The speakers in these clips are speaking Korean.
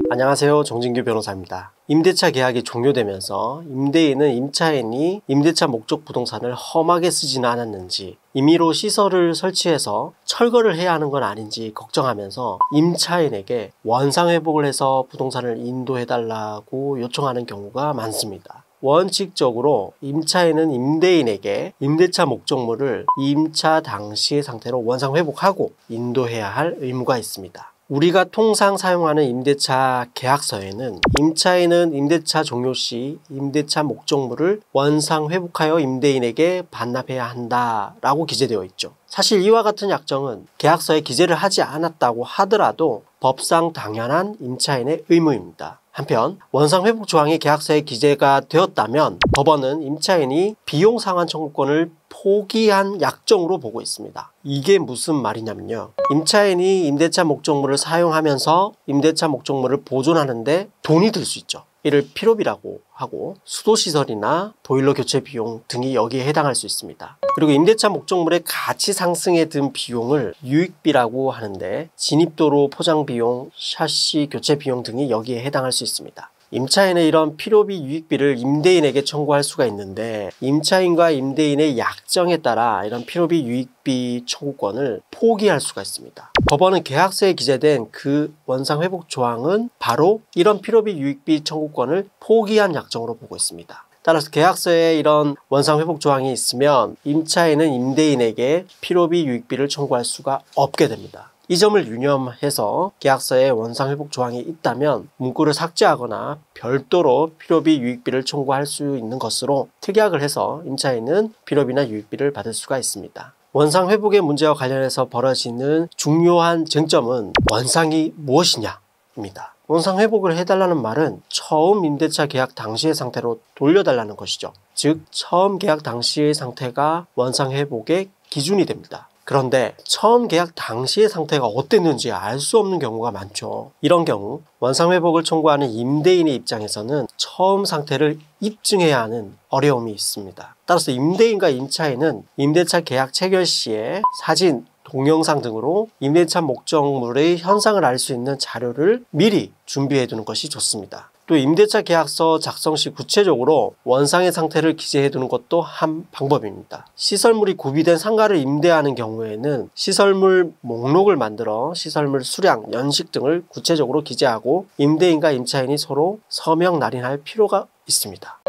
안녕하세요. 정진규 변호사입니다. 임대차 계약이 종료되면서 임대인은 임차인이 임대차 목적 부동산을 험하게 쓰지는 않았는지, 임의로 시설을 설치해서 철거를 해야 하는 건 아닌지 걱정하면서 임차인에게 원상회복을 해서 부동산을 인도해달라고 요청하는 경우가 많습니다. 원칙적으로 임차인은 임대인에게 임대차 목적물을 임차 당시의 상태로 원상회복하고 인도해야 할 의무가 있습니다. 우리가 통상 사용하는 임대차 계약서에는 임차인은 임대차 종료 시 임대차 목적물을 원상회복하여 임대인에게 반납해야 한다라고 기재되어 있죠. 사실 이와 같은 약정은 계약서에 기재를 하지 않았다고 하더라도 법상 당연한 임차인의 의무입니다. 한편 원상회복 조항이 계약서에 기재가 되었다면 법원은 임차인이 비용 상환 청구권을 포기한 약정으로 보고 있습니다. 이게 무슨 말이냐면요, 임차인이 임대차 목적물을 사용하면서 임대차 목적물을 보존하는데 돈이 들 수 있죠. 이를 필요비라고 하고 수도시설이나 보일러 교체 비용 등이 여기에 해당할 수 있습니다. 그리고 임대차 목적물의 가치 상승에 든 비용을 유익비라고 하는데 진입도로 포장 비용, 샤시 교체 비용 등이 여기에 해당할 수 있습니다. 임차인의 이런 필요비 유익비를 임대인에게 청구할 수가 있는데 임차인과 임대인의 약정에 따라 이런 필요비 유익비 청구권을 포기할 수가 있습니다. 법원은 계약서에 기재된 그 원상회복 조항은 바로 이런 필요비 유익비 청구권을 포기한 약정으로 보고 있습니다. 따라서 계약서에 이런 원상회복 조항이 있으면 임차인은 임대인에게 필요비 유익비를 청구할 수가 없게 됩니다. 이 점을 유념해서 계약서에 원상회복 조항이 있다면 문구를 삭제하거나 별도로 필요비 유익비를 청구할 수 있는 것으로 특약을 해서 임차인은 필요비나 유익비를 받을 수가 있습니다. 원상회복의 문제와 관련해서 벌어지는 중요한 쟁점은 원상이 무엇이냐입니다. 원상회복을 해달라는 말은 처음 임대차 계약 당시의 상태로 돌려달라는 것이죠. 즉 처음 계약 당시의 상태가 원상회복의 기준이 됩니다. 그런데 처음 계약 당시의 상태가 어땠는지 알 수 없는 경우가 많죠. 이런 경우 원상회복을 청구하는 임대인의 입장에서는 처음 상태를 입증해야 하는 어려움이 있습니다. 따라서 임대인과 임차인은 임대차 계약 체결 시에 사진, 동영상 등으로 임대차 목적물의 현상을 알 수 있는 자료를 미리 준비해 두는 것이 좋습니다. 또 임대차 계약서 작성 시 구체적으로 원상의 상태를 기재해 두는 것도 한 방법입니다. 시설물이 구비된 상가를 임대하는 경우에는 시설물 목록을 만들어 시설물 수량, 연식 등을 구체적으로 기재하고 임대인과 임차인이 서로 서명 날인할 필요가 있습니다.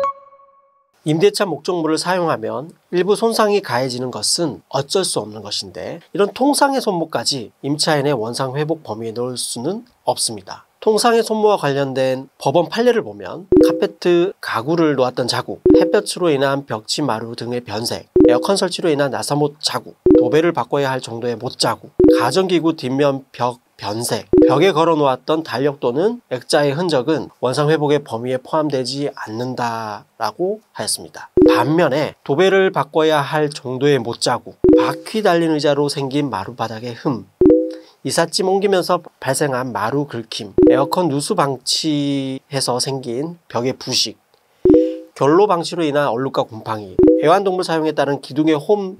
임대차 목적물을 사용하면 일부 손상이 가해지는 것은 어쩔 수 없는 것인데 이런 통상의 손모까지 임차인의 원상 회복 범위에 넣을 수는 없습니다. 통상의 손모와 관련된 법원 판례를 보면 카페트 가구를 놓았던 자국, 햇볕으로 인한 벽지 마루 등의 변색, 에어컨 설치로 인한 나사못 자국, 도배를 바꿔야 할 정도의 못 자국, 가전기구 뒷면 벽 변색, 벽에 걸어 놓았던 달력 또는 액자의 흔적은 원상회복의 범위에 포함되지 않는다라고 하였습니다. 반면에 도배를 바꿔야 할 정도의 못 자국, 바퀴 달린 의자로 생긴 마루 바닥의 흠, 이삿짐 옮기면서 발생한 마루 긁힘, 에어컨 누수 방치해서 생긴 벽의 부식, 결로 방치로 인한 얼룩과 곰팡이, 애완동물 사용에 따른 기둥의 홈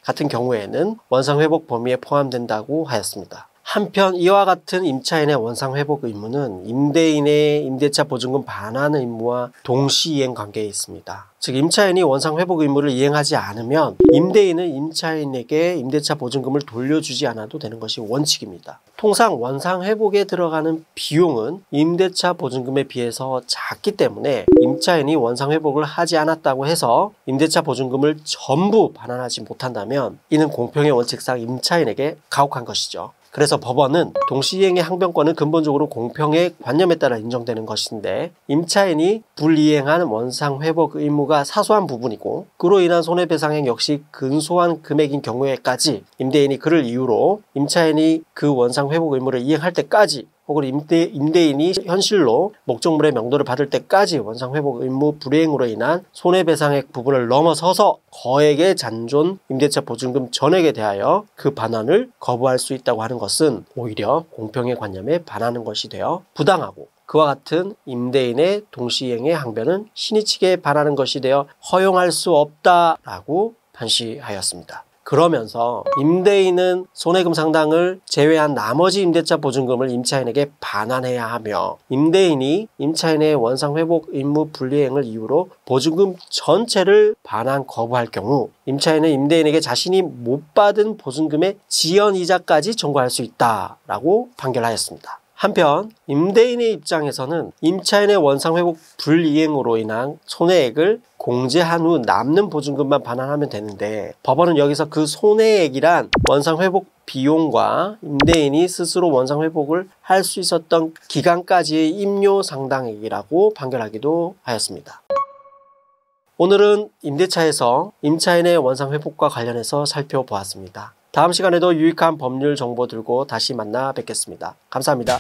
같은 경우에는 원상회복 범위에 포함된다고 하였습니다. 한편 이와 같은 임차인의 원상회복 의무는 임대인의 임대차 보증금 반환 의무와 동시이행 관계에 있습니다. 즉 임차인이 원상회복 의무를 이행하지 않으면 임대인은 임차인에게 임대차 보증금을 돌려주지 않아도 되는 것이 원칙입니다. 통상 원상회복에 들어가는 비용은 임대차 보증금에 비해서 작기 때문에 임차인이 원상회복을 하지 않았다고 해서 임대차 보증금을 전부 반환하지 못한다면 이는 공평의 원칙상 임차인에게 가혹한 것이죠. 그래서 법원은 동시이행의 항변권은 근본적으로 공평의 관념에 따라 인정되는 것인데 임차인이 불이행한 원상회복 의무가 사소한 부분이고 그로 인한 손해배상액 역시 근소한 금액인 경우에까지 임대인이 그를 이유로 임차인이 그 원상회복 의무를 이행할 때까지 혹은 임대인이 현실로 목적물의 명도를 받을 때까지 원상회복 의무 불이행으로 인한 손해배상액 부분을 넘어서서 거액의 잔존 임대차 보증금 전액에 대하여 그 반환을 거부할 수 있다고 하는 것은 오히려 공평의 관념에 반하는 것이 되어 부당하고 그와 같은 임대인의 동시이행의 항변은 신의칙에 반하는 것이 되어 허용할 수 없다라고 판시하였습니다. 그러면서 임대인은 손해금 상당을 제외한 나머지 임대차 보증금을 임차인에게 반환해야 하며, 임대인이 임차인의 원상회복 임무 불이행을 이유로 보증금 전체를 반환 거부할 경우 임차인은 임대인에게 자신이 못 받은 보증금의 지연이자까지 청구할 수 있다라고 판결하였습니다. 한편 임대인의 입장에서는 임차인의 원상회복 불이행으로 인한 손해액을 공제한 후 남는 보증금만 반환하면 되는데, 법원은 여기서 그 손해액이란 원상회복 비용과 임대인이 스스로 원상회복을 할 수 있었던 기간까지의 임료 상당액이라고 판결하기도 하였습니다. 오늘은 임대차에서 임차인의 원상회복과 관련해서 살펴보았습니다. 다음 시간에도 유익한 법률 정보 들고 다시 만나 뵙겠습니다. 감사합니다.